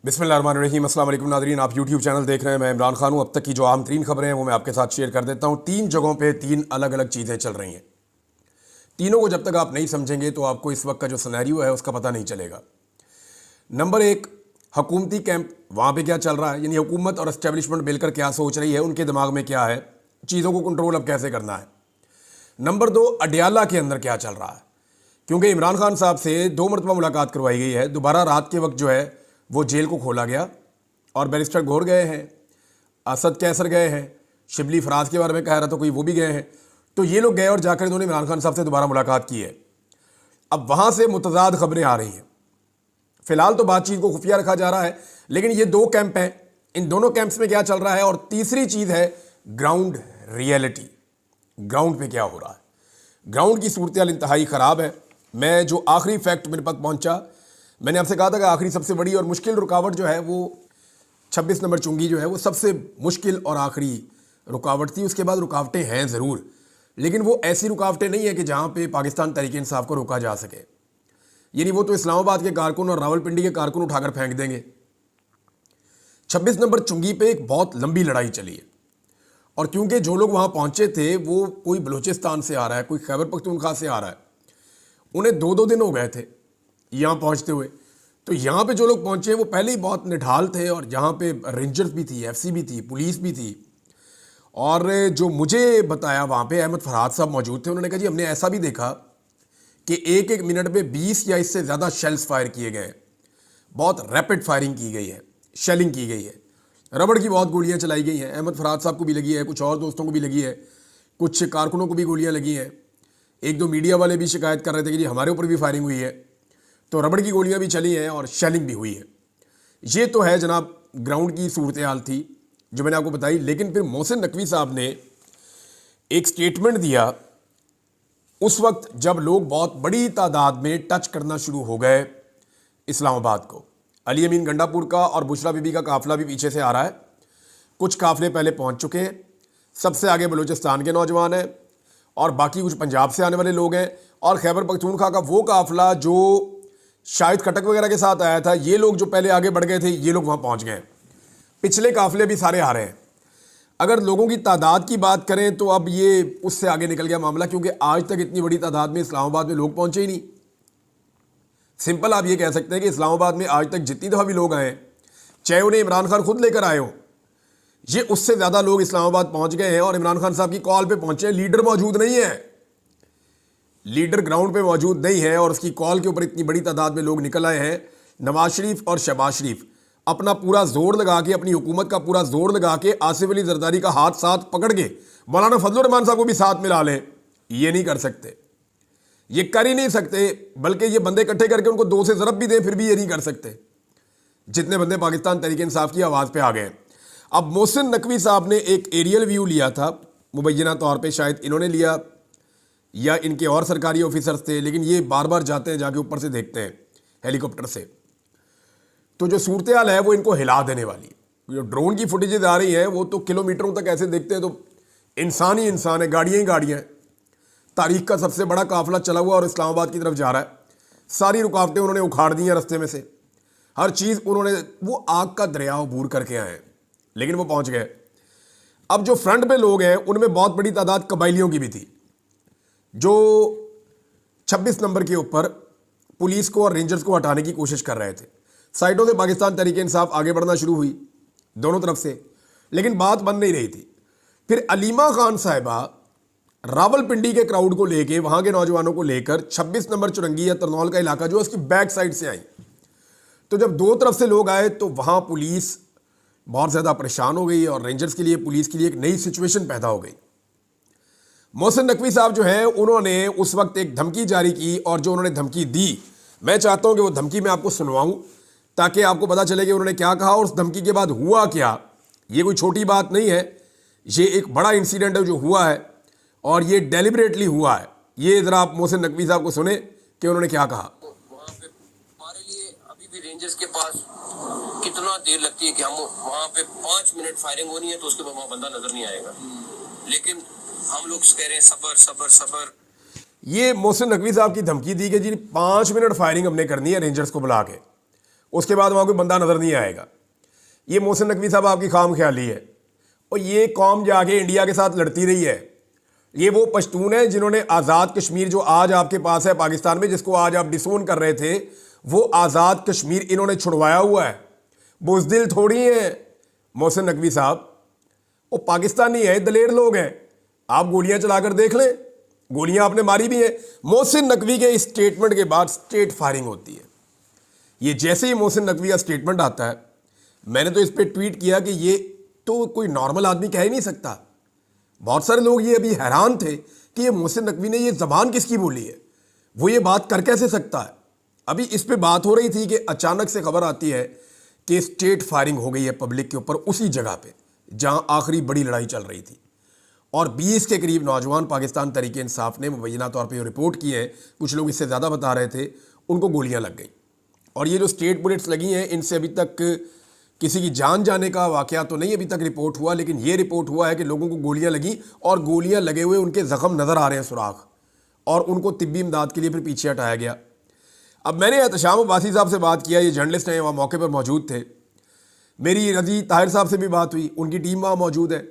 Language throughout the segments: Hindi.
बिस्मिल्लाहिर्रहमानिर्रहीम। अस्सलाम वालेकुम नाज़रीन, आप यूट्यूब चैनल देख रहे हैं। मैं इमरान खान हूँ। अब तक की जो अहम तरीन खबरें हैं वो मैं आपके साथ शेयर कर देता हूँ। 3 जगहों पे 3 अलग अलग चीज़ें चल रही हैं। तीनों को जब तक आप नहीं समझेंगे तो आपको इस वक्त का जो सिनेरियो है उसका पता नहीं चलेगा। नंबर 1, हुकूमती कैंप, वहाँ पे क्या चल रहा है, यानी हुकूमत और एस्टेब्लिशमेंट मिलकर क्या सोच रही है, उनके दिमाग में क्या है, चीज़ों को कंट्रोल अब कैसे करना है। नंबर 2, अडयाला के अंदर क्या चल रहा है, क्योंकि इमरान खान साहब से 2 मरतबा मुलाकात करवाई गई है। दोबारा रात के वक्त जो है वो जेल को खोला गया और बैरिस्टर गौर गए हैं, असद कैसर गए हैं, शिबली फराज के बारे में कह रहा था कोई, वो भी गए हैं। तो ये लोग गए और जाकर इन्होंने इमरान खान साहब से दोबारा मुलाकात की है। अब वहाँ से मुतज़ाद खबरें आ रही हैं। फिलहाल तो बातचीत को खुफिया रखा जा रहा है, लेकिन ये 2 कैंप हैं, इन दोनों कैंप्स में क्या चल रहा है। और तीसरी चीज़ है ग्राउंड रियलिटी, ग्राउंड पे क्या हो रहा है। ग्राउंड की सूरत इंतहाई ख़राब है। मैं जो आखिरी फैक्ट मेरे पास पहुंचा, मैंने आपसे कहा था कि आखिरी सबसे बड़ी और मुश्किल रुकावट जो है वो 26 नंबर चुंगी जो है वो सबसे मुश्किल और आखिरी रुकावट थी। उसके बाद रुकावटें हैं ज़रूर, लेकिन वो ऐसी रुकावटें नहीं है कि जहाँ पे पाकिस्तान तहरीक इंसाफ को रोका जा सके। यानी वो तो इस्लामाबाद के कारकुन और रावलपिंडी के कारकुन उठाकर फेंक देंगे। 26 नंबर चुंगी पे एक बहुत लंबी लड़ाई चली है, और क्योंकि जो लोग वहाँ पहुँचे थे वो कोई बलूचिस्तान से आ रहा है, कोई खैबर पख्तूनख्वा से आ रहा है, उन्हें 2-2 दिन हो गए थे यहाँ पहुँचते हुए। तो यहाँ पे जो लोग पहुँचे वो पहले ही बहुत निढाल थे, और यहाँ पे रेंजर्स भी थी, एफसी भी थी, पुलिस भी थी। और जो मुझे बताया वहाँ पे अहमद फरहाद साहब मौजूद थे, उन्होंने कहा जी हमने ऐसा भी देखा कि एक मिनट में 20 या इससे ज़्यादा शेल्स फायर किए गए, बहुत रैपिड फायरिंग की गई है, शेलिंग की गई है, रबड़ की बहुत गोलियाँ चलाई गई हैं। अहमद फरहाद साहब को भी लगी है, कुछ और दोस्तों को भी लगी है, कुछ कारकुनों को भी गोलियाँ लगी हैं। 1-2 मीडिया वाले भी शिकायत कर रहे थे कि जी हमारे ऊपर भी फायरिंग हुई है। तो रबड़ की गोलियां भी चली हैं और शेलिंग भी हुई है। ये तो है जनाब ग्राउंड की सूरत हाल थी जो मैंने आपको बताई। लेकिन फिर मोहसिन नकवी साहब ने एक स्टेटमेंट दिया उस वक्त जब लोग बहुत बड़ी तादाद में टच करना शुरू हो गए इस्लामाबाद को। अली अमीन गंडापुर का और बुशरा बीबी का काफिला भी पीछे से आ रहा है। कुछ काफिले पहले पहुंच चुके हैं, सबसे आगे बलूचिस्तान के नौजवान हैं और बाकी कुछ पंजाब से आने वाले लोग हैं। और खैबर पख्तूनख्वा का वो काफिला जो शाहिद खटक वगैरह के साथ आया था, ये लोग जो पहले आगे बढ़ गए थे, ये लोग वहाँ पहुँच गए। पिछले काफिले भी सारे आ रहे हैं। अगर लोगों की तादाद की बात करें तो अब ये उससे आगे निकल गया मामला, क्योंकि आज तक इतनी बड़ी तादाद में इस्लामाबाद में लोग पहुँचे ही नहीं। सिंपल आप ये कह सकते हैं कि इस्लामाबाद में आज तक जितनी दफ़ा भी लोग आए, चाहे उन्हें इमरान खान खुद लेकर आए हो, ये उससे ज़्यादा लोग इस्लामाबाद पहुँच गए हैं और इमरान खान साहब की कॉल पर पहुँचे। लीडर मौजूद नहीं है, लीडर ग्राउंड पे मौजूद नहीं है और उसकी कॉल के ऊपर इतनी बड़ी तादाद में लोग निकल आए हैं। नवाज शरीफ और शहबाज शरीफ अपना पूरा जोर लगा के, अपनी हुकूमत का पूरा जोर लगा के आसिफ अली जरदारी का हाथ साथ पकड़ के मौलाना फजलुर रहमान साहब को भी साथ मिला लें, ये नहीं कर सकते, ये कर ही नहीं सकते। बल्कि ये बंदे इकट्ठे करके उनको 2 से ज़रब भी दें फिर भी ये नहीं कर सकते, जितने बंदे पाकिस्तान तहरीक इंसाफ की आवाज़ पे आ गए। अब मोहसिन नकवी साहब ने एक एरियल व्यू लिया था, मुबैना तौर पर शायद इन्होंने लिया या इनके और सरकारी ऑफिसर्स थे, लेकिन ये बार बार जाते हैं, जाके ऊपर से देखते हैं हेलीकॉप्टर से। तो जो सूरत हाल है वो इनको हिला देने वाली है। जो ड्रोन की फुटेजेज आ रही हैं वो तो किलोमीटरों तक ऐसे देखते हैं तो इंसान ही इंसान है, गाड़ियाँ ही गाड़ियाँ हैं। तारीख का सबसे बड़ा काफिला चला हुआ और इस्लामाबाद की तरफ जा रहा है। सारी रुकावटें उन्होंने उखाड़ दी हैं रास्ते में से, हर चीज़ उन्होंने, वो आग का दरिया अबूर करके आए हैं, लेकिन वो पहुँच गए। अब जो फ्रंट पे लोग हैं उनमें बहुत बड़ी तादाद कबाइलियों की भी थी, जो 26 नंबर के ऊपर पुलिस को और रेंजर्स को हटाने की कोशिश कर रहे थे। साइडों से पाकिस्तान तहरीक इंसाफ आगे बढ़ना शुरू हुई दोनों तरफ से, लेकिन बात बन नहीं रही थी। फिर अलीमा खान साहिबा रावलपिंडी के क्राउड को लेके, वहां के नौजवानों को लेकर 26 नंबर चुरंगी या तरनौल का इलाका जो उसकी बैक साइड से आई। तो जब 2 तरफ से लोग आए तो वहां पुलिस बहुत ज़्यादा परेशान हो गई और रेंजर्स के लिए, पुलिस के लिए एक नई सिचुएशन पैदा हो गई। मोहसिन नकवी साहब जो है उन्होंने उस वक्त एक धमकी जारी की, और जो उन्होंने धमकी दी, मैं चाहता हूं कि वो धमकी मैं आपको सुनवाऊं ताकि आपको पता चले कि उन्होंने क्या कहा और उस धमकी के बाद हुआ क्या। ये कोई छोटी बात नहीं है, ये एक बड़ा इंसिडेंट है जो हुआ है और ये डेलिबरेटली हुआ है। ये ज़रा आप मोहसिन नकवी साहब को सुने कि उन्होंने क्या कहा। वहाँ पे हमारे लिए अभी भी रेंजर्स के पास कितना देर लगती है कि हम वहाँ पे 5 मिनट फायरिंग होनी है तो उसके बाद वहाँ बंदा नजर नहीं आएगा, लेकिन हम लोग कह रहे हैं सबर सबर सबर। ये मोहसिन नकवी साहब की धमकी दी कि जी 5 मिनट फायरिंग हमने करनी है रेंजर्स को बुला के। उसके बाद वहाँ कोई बंदा नज़र नहीं आएगा। ये मोहसिन नकवी साहब आपकी खाम ख्याली है। और ये कौम जाके इंडिया के साथ लड़ती रही है। ये वो पश्तून है जिन्होंने आज़ाद कश्मीर जो आज आपके पास है पाकिस्तान में, जिसको आज आप डिसोन कर रहे थे, वो आज़ाद कश्मीर इन्होंने छुड़वाया हुआ है। बुज़दिल थोड़ी है मोहसिन नकवी साहब, वो पाकिस्तानी है, दलेर लोग हैं। आप गोलियां चलाकर देख लें, गोलियां आपने मारी भी हैं। मोहसिन नकवी के इस स्टेटमेंट के बाद स्ट्रेट फायरिंग होती है। ये जैसे ही मोहसिन नकवी का स्टेटमेंट आता है, मैंने तो इस पर ट्वीट किया कि ये तो कोई नॉर्मल आदमी कह ही नहीं सकता। बहुत सारे लोग ये अभी हैरान थे कि ये मोहसिन नकवी ने ये ज़बान किसकी बोली है, वो ये बात कर कैसे सकता है। अभी इस पे बात हो रही थी कि अचानक से खबर आती है कि स्ट्रेट फायरिंग हो गई है पब्लिक के ऊपर, उसी जगह पे जहां आखिरी बड़ी लड़ाई चल रही थी। और 20 के करीब नौजवान पाकिस्तान तहरीक इंसाफ ने मुबैना तौर पे रिपोर्ट की है, कुछ लोग इससे ज़्यादा बता रहे थे, उनको गोलियां लग गई। और ये जो स्ट्रेट बुलेट्स लगी हैं, इनसे अभी तक किसी की जान जाने का वाकया तो नहीं अभी तक रिपोर्ट हुआ, लेकिन ये रिपोर्ट हुआ है कि लोगों को गोलियां लगी और गोलियां लगे हुए उनके ज़ख्म नज़र आ रहे हैं, सुराख, और उनको तिब्बी इमदाद के लिए फिर पीछे हटाया गया। अब मैंने एहतशाम अब्बासी साहब से बात किया, ये जर्नलिस्ट हैं, वहाँ मौके पर मौजूद थे। मेरी रजी ताहिर साहब से भी बात हुई, उनकी टीम वहाँ मौजूद है।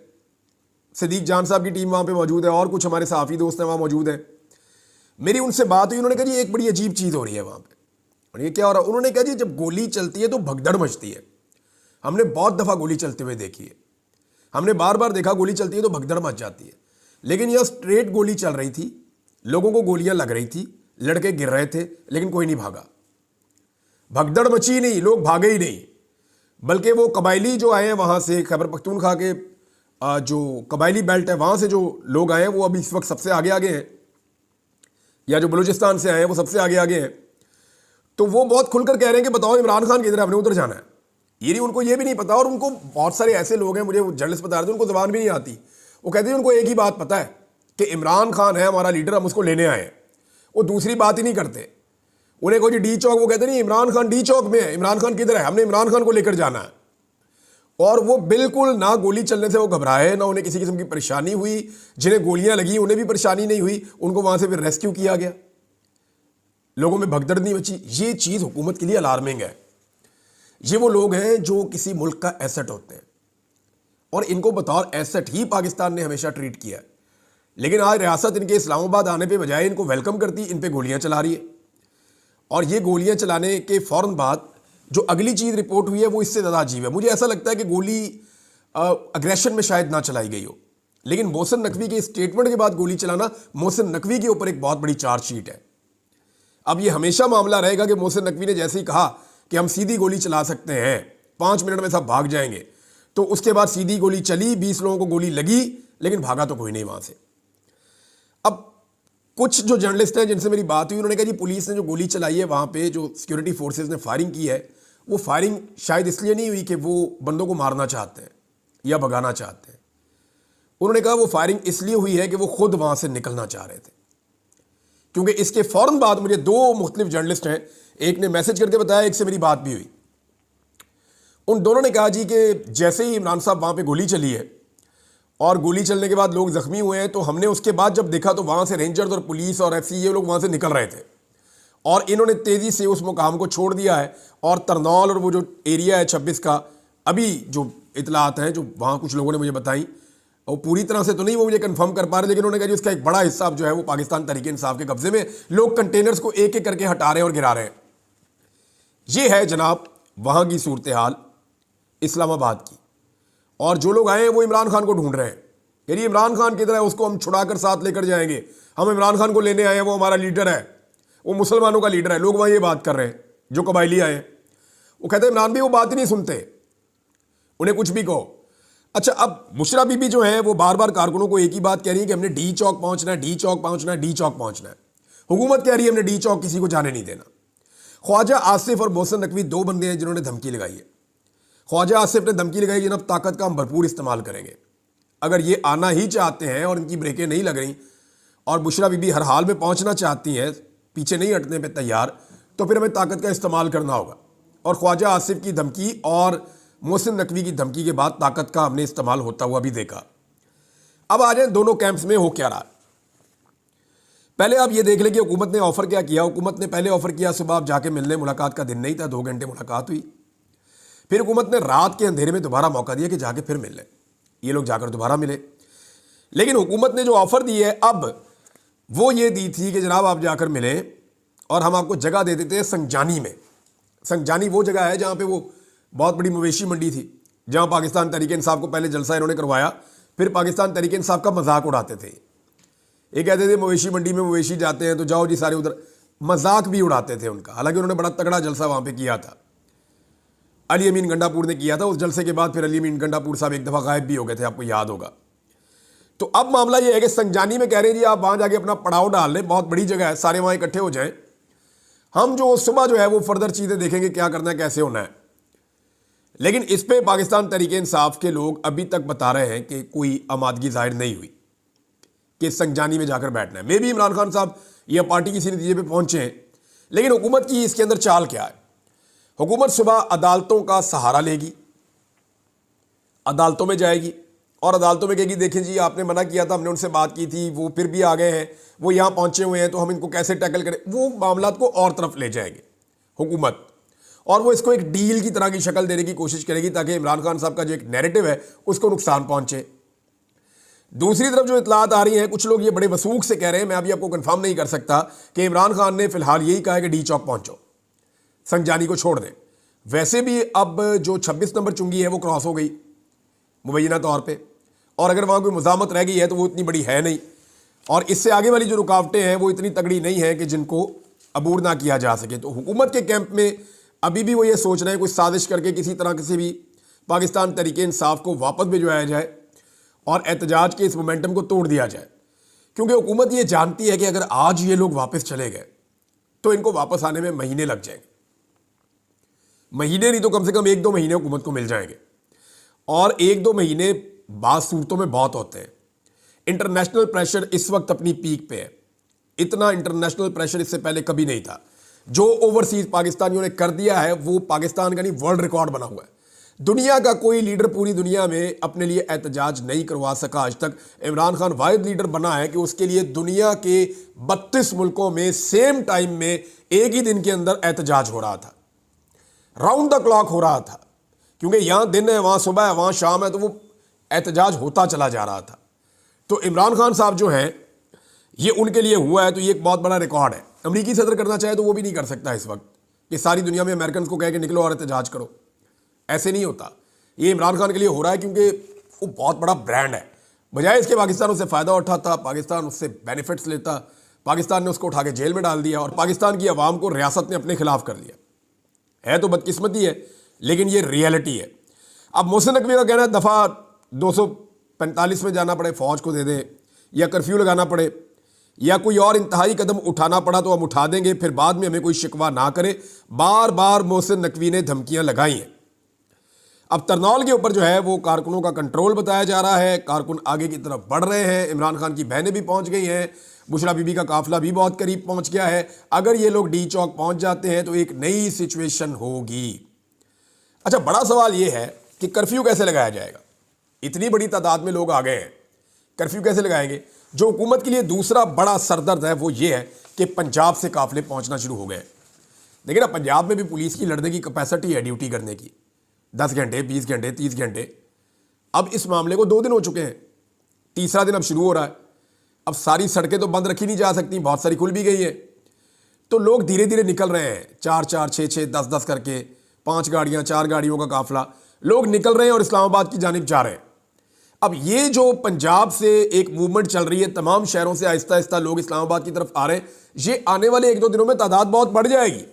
सदीक जान साहब की टीम वहाँ पे मौजूद है, और कुछ हमारे सहाफ़ी दोस्त हैं वहाँ मौजूद हैं। मेरी उनसे बात हुई, उन्होंने कहा जी एक बड़ी अजीब चीज़ हो रही है वहाँ पे। और ये क्या हो रहा है? उन्होंने कहा जी जब गोली चलती है तो भगदड़ मचती है। हमने बहुत दफ़ा गोली चलते हुए देखी है, हमने बार बार देखा गोली चलती है तो भगदड़ मच जाती है। लेकिन यह स्ट्रेट गोली चल रही थी, लोगों को गोलियां लग रही थी, लड़के गिर रहे थे, लेकिन कोई नहीं भागा, भगदड़ मची नहीं, लोग भागे ही नहीं। बल्कि वो कबायली जो आए हैं वहाँ से, खैबर पख्तूनख्वा के जो कबायली बेल्ट है वहाँ से जो लोग आए हैं वो अभी इस वक्त सबसे आगे आगे हैं, या जो बलूचिस्तान से आए हैं वो सबसे आगे आगे हैं। तो वो बहुत खुलकर कह रहे हैं कि बताओ इमरान खान किधर है, हमने उधर जाना है। ये नहीं, उनको ये भी नहीं पता। और उनको बहुत सारे ऐसे लोग हैं, मुझे जर्नलिस्ट बता रहे थे, उनको ज़बान भी नहीं आती। वो कहते हैं उनको एक ही बात पता है कि इमरान खान है हमारा लीडर, हम उसको लेने आए हैं। वो दूसरी बात ही नहीं करते। उन्हें कोई डी चौक, वो कहते नहीं इमरान खान डी चौक में है, इमरान खान किधर है, हमने इमरान खान को लेकर जाना है। और वो बिल्कुल ना गोली चलने से वो घबराए, ना उन्हें किसी किस्म की परेशानी हुई। जिन्हें गोलियां लगी उन्हें भी परेशानी नहीं हुई, उनको वहां से फिर रेस्क्यू किया गया, लोगों में भगदड़ नहीं बची। ये चीज़ हुकूमत के लिए अलार्मिंग है। ये वो लोग हैं जो किसी मुल्क का एसेट होते हैं, और इनको बतौर एसेट ही पाकिस्तान ने हमेशा ट्रीट किया है। लेकिन आज रियासत इनके इस्लामाबाद आने पे बजाय इनको वेलकम करती, इन पे गोलियां चला रही है। और ये गोलियां चलाने के फ़ौरन बाद जो अगली चीज़ रिपोर्ट हुई है वो इससे ज़्यादा अजीब है। मुझे ऐसा लगता है कि गोली अग्रेशन में शायद ना चलाई गई हो, लेकिन मोहसिन नकवी के स्टेटमेंट के बाद गोली चलाना मोहसिन नकवी के ऊपर एक बहुत बड़ी चार्जशीट है। अब ये हमेशा मामला रहेगा कि मोहसिन नकवी ने जैसे ही कहा कि हम सीधी गोली चला सकते हैं, 5 मिनट में सब भाग जाएंगे, तो उसके बाद सीधी गोली चली, 20 लोगों को गोली लगी, लेकिन भागा तो कोई नहीं वहाँ से। अब कुछ जो जर्नलिस्ट हैं जिनसे मेरी बात हुई, उन्होंने कहा जी पुलिस ने जो गोली चलाई है वहाँ पे, जो सिक्योरिटी फोर्सेस ने फायरिंग की है, वो फायरिंग शायद इसलिए नहीं हुई कि वो बंदों को मारना चाहते हैं या भगाना चाहते हैं। उन्होंने कहा वो फायरिंग इसलिए हुई है कि वो खुद वहाँ से निकलना चाह रहे थे। क्योंकि इसके फ़ौरन बाद मुझे 2 मुख्तलिफ जर्नलिस्ट हैं, एक ने मैसेज करके बताया, एक से मेरी बात भी हुई। उन दोनों ने कहा जी कि जैसे ही इमरान साहब वहाँ पे गोली चली है और गोली चलने के बाद लोग ज़ख्मी हुए हैं, तो हमने उसके बाद जब देखा तो वहाँ से रेंजर्स और पुलिस और FC ये लोग वहाँ से निकल रहे थे, और इन्होंने तेज़ी से उस मुकाम को छोड़ दिया है। और तरनौल और वो जो एरिया है 26 का, अभी जो इतलात हैं जो वहाँ कुछ लोगों ने मुझे बताई, वो पूरी तरह से तो नहीं वो मुझे कंफर्म कर पा रहे, लेकिन उन्होंने कहा जी उसका एक बड़ा हिस्सा जो है वो पाकिस्तान तहरीक इंसाफ के कब्जे में, लोग कंटेनर्स को एक एक करके हटा रहे हैं और गिरा रहे हैं। ये है जनाब वहाँ की सूरत हाल इस्लामाबाद की। और जो लोग आए हैं वो इमरान खान को ढूंढ रहे हैं, यानी इमरान खान किधर है, उसको हम छुड़ा कर साथ लेकर जाएंगे, हम इमरान खान को लेने आए हैं, वो हमारा लीडर है, वो मुसलमानों का लीडर है। लोग वहाँ ये बात कर रहे हैं जो कबायली आए हैं। वो कहते हैं इमरान भी वो बात ही नहीं सुनते, उन्हें कुछ भी कहो। अच्छा, अब बुशरा बीबी जो है वो बार बार कारकुनों को एक ही बात कह रही है कि हमने डी चौक पहुंचना है, डी चौक पहुंचना है, डी चौक पहुंचना है। हुकूमत कह रही है हमने डी चौक किसी को जाने नहीं देना। ख्वाजा आसिफ और मोहसिन नकवी 2 बंदे हैं जिन्होंने धमकी लगाई है। ख्वाजा आसिफ ने धमकी लगाई कि जनाब ताकत का हम भरपूर इस्तेमाल करेंगे, अगर ये आना ही चाहते हैं और इनकी ब्रेकें नहीं लग रही और बुशरा बीबी हर हाल में पहुंचना चाहती हैं, पीछे नहीं हटने पे तैयार, तो फिर हमें ताकत का इस्तेमाल करना होगा। और ख्वाजा आसिफ की धमकी और मोहसिन नकवी की धमकी के बाद ताकत का हमने इस्तेमाल होता हुआ भी देखा। अब आ जाए दोनों कैंप्स में हो क्या रहा। पहले आप ये देख लें कि हुकूमत ने ऑफ़र क्या किया। हुकूमत ने पहले ऑफ़र किया सुबह आप जाके मिलने, मुलाकात का दिन नहीं था, 2 घंटे मुलाकात हुई। फिर हुकूमत ने रात के अंधेरे में दोबारा मौका दिया कि जाके फिर मिल लें। ये लोग जाकर दोबारा मिले, लेकिन हुकूमत ने जो ऑफ़र दी है अब वो ये दी थी कि जनाब आप जाकर मिलें और हम आपको जगह दे देते हैं संजानी में। संजानी वो जगह है जहाँ पे वो बहुत बड़ी मवेशी मंडी थी, जहाँ पाकिस्तान तहरीक इंसाफ को पहले जलसा इन्होंने करवाया, फिर पाकिस्तान तहरीक इंसाफ का मजाक उड़ाते थे। ये कहते थे मवेशी मंडी में मवेशी जाते हैं तो जाओ जी सारे उधर, मजाक भी उड़ाते थे उनका। हालांकि उन्होंने बड़ा तगड़ा जलसा वहाँ पे किया था, अली अमीन गंडापुर ने किया था। उस जलसे के बाद फिर अली अमीन गंडापुर साहब एक दफ़ा गायब भी हो गए थे, आपको याद होगा। तो अब मामला ये है कि संजानी में कह रहे हैं जी आप वहाँ जाके अपना पड़ाव डाल लें, बहुत बड़ी जगह है, सारे वहाँ इकट्ठे हो जाएं, हम जो सुबह जो है वो फर्दर चीज़ें देखेंगे क्या करना है, कैसे होना है। लेकिन इस पे पाकिस्तान तहरीक इंसाफ के लोग अभी तक बता रहे हैं कि कोई आमादगी जाहिर नहीं हुई कि संजानी में जाकर बैठना है। मे भी इमरान खान साहब या पार्टी किसी नतीजे पे पहुंचे हैं, लेकिन हुकूमत की इसके अंदर चाल क्या है। हुकूमत सुबह अदालतों का सहारा लेगी, अदालतों में जाएगी और अदालतों में कहेगी देखें जी आपने मना किया था, हमने उनसे बात की थी, वो फिर भी आ गए हैं, वो यहाँ पहुंचे हुए हैं, तो हम इनको कैसे टैकल करें। वो मामला को और तरफ ले जाएंगे हुकूमत, और वो इसको एक डील की तरह की शक्ल देने की कोशिश करेगी ताकि इमरान खान साहब का जो एक नैरेटिव है उसको नुकसान पहुंचे। दूसरी तरफ जो इतलात आ रही हैं, कुछ लोग ये बड़े वसूख से कह रहे हैं, मैं अभी आपको कंफर्म नहीं कर सकता, कि इमरान खान ने फिलहाल यही कहा है कि डी चौक पहुंचो, संजानी को छोड़ दें। वैसे भी अब जो 26 नंबर चुंगी है वो क्रॉस हो गई मुबैना तौर पे, और अगर वहाँ कोई मुज़ामत रह गई है तो वो इतनी बड़ी है नहीं, और इससे आगे वाली जो रुकावटें हैं वो इतनी तगड़ी नहीं है कि जिनको अबूर ना किया जा सके। तो हुकूमत के कैंप में अभी भी वो ये सोच रहे हैं कुछ साजिश करके किसी तरह किसी भी पाकिस्तान तहरीक इंसाफ को वापस भिजवाया जाए और एहतजाज के इस मोमेंटम को तोड़ दिया जाए, क्योंकि हुकूमत ये जानती है कि अगर आज ये लोग वापस चले गए तो इनको वापस आने में महीने लग जाएंगे, महीने नहीं तो कम से कम 1-2 महीने हुकूमत को मिल जाएंगे, और 1-2 महीने बात सूरतों में बहुत होते हैं। इंटरनेशनल प्रेशर इस वक्त अपनी पीक पे है, इतना इंटरनेशनल प्रेशर इससे पहले कभी नहीं था। जो ओवरसीज पाकिस्तानियों ने कर दिया है वो पाकिस्तान का नहीं वर्ल्ड रिकॉर्ड बना हुआ है। दुनिया का कोई लीडर पूरी दुनिया में अपने लिए एहतजाज नहीं करवा सका आज तक। इमरान खान वाहिद लीडर बना है कि उसके लिए दुनिया के 32 मुल्कों में सेम टाइम में एक ही दिन के अंदर एहतजाज हो रहा था, राउंड द क्लॉक हो रहा था, क्योंकि यहाँ दिन है, वहाँ सुबह है, वहाँ शाम है, तो वो एहतजाज होता चला जा रहा था। तो इमरान खान साहब जो हैं ये उनके लिए हुआ है, तो ये एक बहुत बड़ा रिकॉर्ड है। अमरीकी सदर करना चाहे तो वो भी नहीं कर सकता इस वक्त कि सारी दुनिया में अमेरिकन को कह के निकलो और एहतजाज करो, ऐसे नहीं होता। ये इमरान खान के लिए हो रहा है क्योंकि वो बहुत बड़ा ब्रांड है। बजाय इसके पाकिस्तान उससे फ़ायदा उठाता, पाकिस्तान उससे बेनिफिट्स लेता, पाकिस्तान ने उसको उठा के जेल में डाल दिया और पाकिस्तान की आवाम को रियासत ने अपने खिलाफ कर लिया। है तो बदकिस्मती है, लेकिन ये रियलिटी है। अब मोहसिन नकवी का कहना है दफ़ा 245 में जाना पड़े, फ़ौज को दे दें, या कर्फ्यू लगाना पड़े, या कोई और इंतहाई कदम उठाना पड़ा तो हम उठा देंगे, फिर बाद में हमें कोई शिकवा ना करे। बार बार मोहसिन नकवी ने धमकियां लगाई हैं। अब तरनौल के ऊपर जो है वो कारकुनों का कंट्रोल बताया जा रहा है, कारकुन आगे की तरफ बढ़ रहे हैं, इमरान खान की बहनें भी पहुंच गई हैं, बुशरा बीबी का काफिला भी बहुत करीब पहुंच गया है। अगर ये लोग डी चौक पहुंच जाते हैं तो एक नई सिचुएशन होगी। अच्छा, बड़ा सवाल ये है कि कर्फ्यू कैसे लगाया जाएगा। इतनी बड़ी तादाद में लोग आ गए हैं, कर्फ्यू कैसे लगाएंगे। जो हुकूमत के लिए दूसरा बड़ा सरदर्द है वो ये है कि पंजाब से काफिले पहुंचना शुरू हो गए। देखिए ना, पंजाब में भी पुलिस की लड़ने की कैपेसिटी है ड्यूटी करने की, 10 घंटे, 20 घंटे, 30 घंटे। अब इस मामले को 2 दिन हो चुके हैं, तीसरा दिन अब शुरू हो रहा है। अब सारी सड़कें तो बंद रखी नहीं जा सकती, बहुत सारी खुल भी गई है, तो लोग धीरे धीरे निकल रहे हैं, 4-4, 6-6, 10-10 करके, 5 गाड़ियां, 4 गाड़ियों का काफिला, लोग निकल रहे हैं और इस्लामाबाद की जानिब जा रहे हैं। अब ये जो पंजाब से एक मूवमेंट चल रही है, तमाम शहरों से आहिस्ता आहिस्ता लोग इस्लामाबाद की तरफ आ रहे हैं, ये आने वाले 1-2 दिनों में तादाद बहुत बढ़ जाएगी।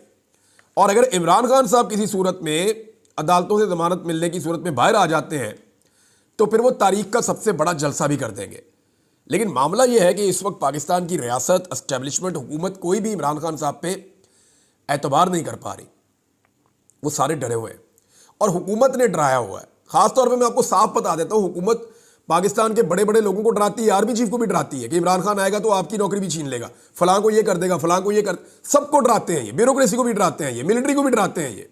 और अगर इमरान खान साहब किसी सूरत में अदालतों से जमानत मिलने की सूरत में बाहर आ जाते हैं तो फिर वो तारीख का सबसे बड़ा जलसा भी कर देंगे। लेकिन मामला ये है कि इस वक्त पाकिस्तान की रियासत, एस्टेब्लिशमेंट, हुकूमत कोई भी इमरान खान साहब पे एतबार नहीं कर पा रही। वो सारे डरे हुए हैं और हुकूमत ने डराया हुआ है। खासतौर पे मैं आपको साफ बता देता हूँ, हुकूमत पाकिस्तान के बड़े बड़े लोगों को डराती है, आर्मी चीफ को भी डराती है कि इमरान खान आएगा तो आपकी नौकरी भी छीन लेगा, फलां को ये कर देगा, फलां को ये कर, सबको डराते हैं ये, ब्यूरोक्रेसी को भी डराते हैं ये, मिलिट्री को भी डराते हैं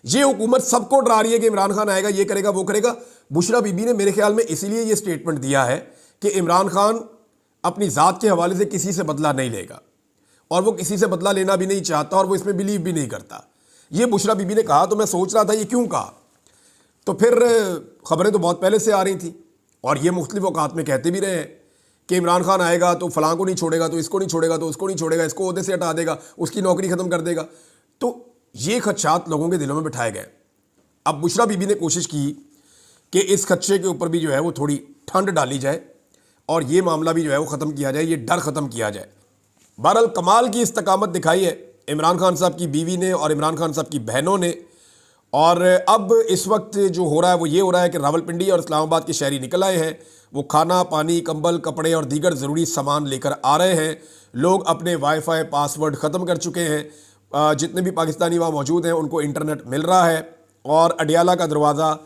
ये हुकूमत सबको डरा रही है कि इमरान खान आएगा, ये करेगा, वो करेगा। बुशरा बीबी ने मेरे ख्याल में इसीलिए ये स्टेटमेंट दिया है कि इमरान खान अपनी ज़ात के हवाले से किसी से बदला नहीं लेगा और वो किसी से बदला लेना भी नहीं चाहता और वो इसमें बिलीव भी नहीं करता। ये बुशरा बीबी ने कहा तो मैं सोच रहा था ये क्यों कहा, तो फिर खबरें तो बहुत पहले से आ रही थी और ये मुख्तलिफ औकात में कहते भी रहे हैं कि इमरान खान आएगा तो फलां को नहीं छोड़ेगा, तो इसको नहीं छोड़ेगा, तो उसको नहीं छोड़ेगा, इसको ओहदे से हटा देगा, उसकी नौकरी ख़त्म कर देगा। तो ये खदशात लोगों के दिलों में बिठाए गए। अब बुशरा बीबी ने कोशिश की कि इस खदशे के ऊपर भी जो है वो थोड़ी ठंड डाली जाए और ये मामला भी जो है वो ख़त्म किया जाए, ये डर ख़त्म किया जाए। बहरहाल कमाल की इस्तकामत दिखाई है इमरान खान साहब की बीवी ने और इमरान खान साहब की बहनों ने। और अब इस वक्त जो हो रहा है वो ये हो रहा है कि रावलपिंडी और इस्लामाबाद के शहरी निकल आए हैं। वो खाना, पानी, कंबल, कपड़े और दीगर ज़रूरी सामान लेकर आ रहे हैं। लोग अपने वाईफाई पासवर्ड ख़त्म कर चुके हैं। जितने भी पाकिस्तानी वहाँ मौजूद हैं उनको इंटरनेट मिल रहा है और अडियाला का दरवाज़ा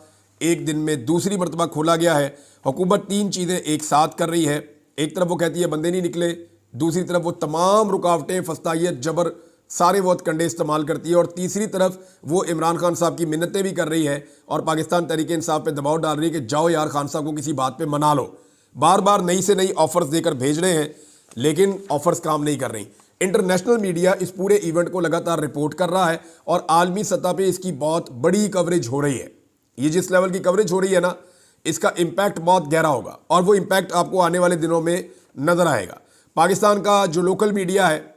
एक दिन में दूसरी मरतबा खोला गया है। हुकूमत 3 चीज़ें एक साथ कर रही है। एक तरफ वो कहती है बंदे नहीं निकले, दूसरी तरफ वो तमाम रुकावटें, फस्तायत, जबर, सारे बहुत कंडे इस्तेमाल करती है और तीसरी तरफ वो इमरान खान साहब की मिन्नतें भी कर रही है और पाकिस्तान तहरीक इंसाफ पे दबाव डाल रही है कि जाओ यार खान साहब को किसी बात पे मना लो। बार बार नई से नई ऑफर्स देकर भेज रहे हैं लेकिन ऑफर्स काम नहीं कर रही। इंटरनेशनल मीडिया इस पूरे इवेंट को लगातार रिपोर्ट कर रहा है और आलमी सतह पे इसकी बहुत बड़ी कवरेज हो रही है। ये जिस लेवल की कवरेज हो रही है ना, इसका इम्पैक्ट बहुत गहरा होगा और वो इम्पैक्ट आपको आने वाले दिनों में नजर आएगा। पाकिस्तान का जो लोकल मीडिया है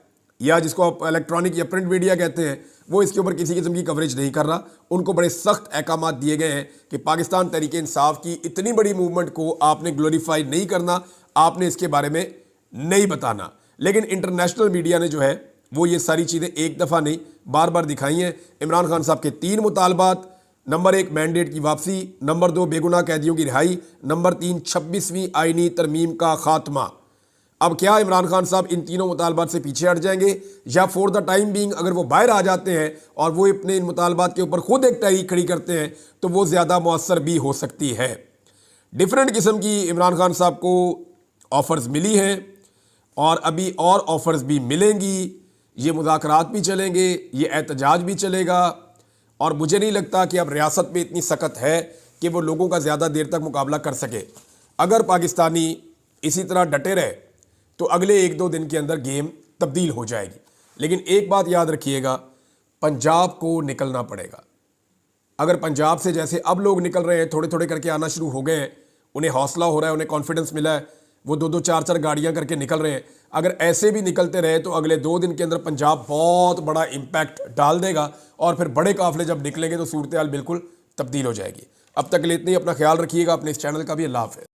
या जिसको आप इलेक्ट्रॉनिक या प्रिंट मीडिया कहते हैं, वो इसके ऊपर किसी किस्म की कवरेज नहीं कर रहा। उनको बड़े सख्त अहकामात दिए गए हैं कि पाकिस्तान तहरीक इंसाफ की इतनी बड़ी मूवमेंट को आपने ग्लोरीफाई नहीं करना, आपने इसके बारे में नहीं बताना। लेकिन इंटरनेशनल मीडिया ने जो है वो ये सारी चीज़ें एक दफ़ा नहीं बार बार दिखाई हैं। इमरान खान साहब के 3 मुतालबात: नंबर 1 मैंडेट की वापसी, नंबर 2 बेगुनाह कैदियों की रिहाई, नंबर 3 26वीं आईनी तरमीम का खात्मा। अब क्या इमरान खान साहब इन तीनों मुतालबात से पीछे हट जाएंगे या फॉर द टाइम बीइंग अगर वो बाहर आ जाते हैं और वो अपने इन मुतालबात के ऊपर खुद एक तहरीक खड़ी करते हैं तो वो ज़्यादा मौसर भी हो सकती है। डिफरेंट किस्म की इमरान खान साहब को ऑफ़र्स मिली हैं और अभी और ऑफ़र्स भी मिलेंगी। ये मुज़ाकरात भी चलेंगे, ये एहतजाज भी चलेगा और मुझे नहीं लगता कि अब रियासत में इतनी सख्त है कि वो लोगों का ज़्यादा देर तक मुकाबला कर सके। अगर पाकिस्तानी इसी तरह डटे रहे तो अगले 1-2 दिन के अंदर गेम तब्दील हो जाएगी। लेकिन एक बात याद रखिएगा, पंजाब को निकलना पड़ेगा। अगर पंजाब से जैसे अब लोग निकल रहे हैं, थोड़े थोड़े करके आना शुरू हो गए हैं, उन्हें हौसला हो रहा है, उन्हें कॉन्फिडेंस मिला है, वो 2-2 4-4 गाड़ियां करके निकल रहे हैं। अगर ऐसे भी निकलते रहे तो अगले 2 दिन के अंदर पंजाब बहुत बड़ा इम्पैक्ट डाल देगा और फिर बड़े काफिले जब निकलेंगे तो सूरत हाल बिल्कुल तब्दील हो जाएगी। अब तक के लिए इतना ही। अपना ख्याल रखिएगा, अपने इस चैनल का भी। अल्लाह हाफ़िज़।